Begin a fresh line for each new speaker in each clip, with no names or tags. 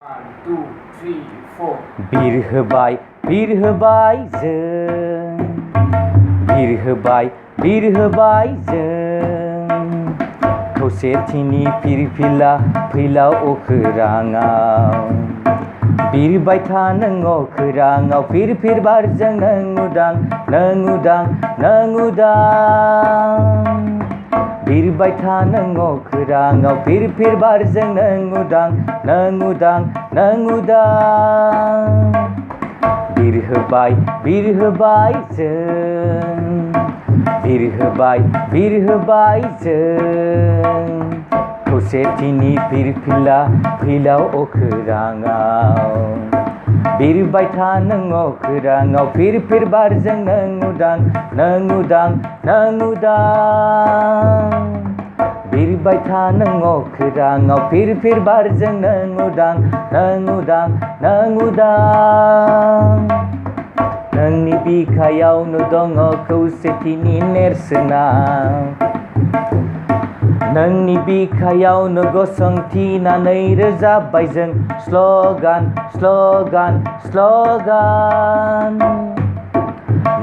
1, 2, 3, 4
बिरहोबाय जों बिरहोबाय जों खौसेथिनि फिरफिला फैलाव अखोराङाव बिरबाय था नों अखोराङाव फिर बारजों नों उदां बिरबाय था नों अखोराङाव फिर बारजों नों उदां बिरहोबाय जों बिरहोबाय जों खौसेथिनि फिरफिला फैलाव अखोराङाव बिरबाय था नों अखोराङाव फिर बारजों नों उदां बिरबाय था नों अखोराङाव फिर बारजों नों उदां नोंनि बिखायावनो दङ खौसेथिनि नेरसोना नोंनि बिखायावनो गसंथिनानै रोजाबबाय जों स्लगान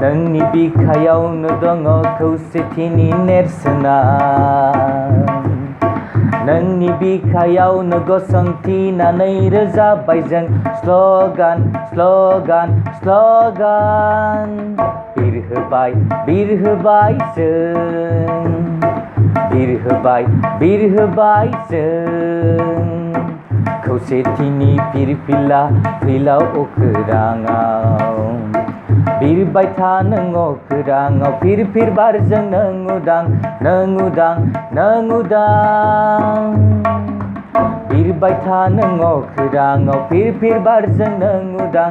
नोंनि बिखायावनो दङ खौसेथिनि नेरसोना नोंनि बिखायावनो गसंथिनानै रोजाबबाय जों स्लगान बिरहोबाय जों बिरहोबाय जों खौसेथिनि फिरफिला फैलाव अखोराङाव बिरबाय था नों अखोराङाव फिर बारजों नों उदां बिरबाय था नों अखोराङाव फिर बारजों नों उदां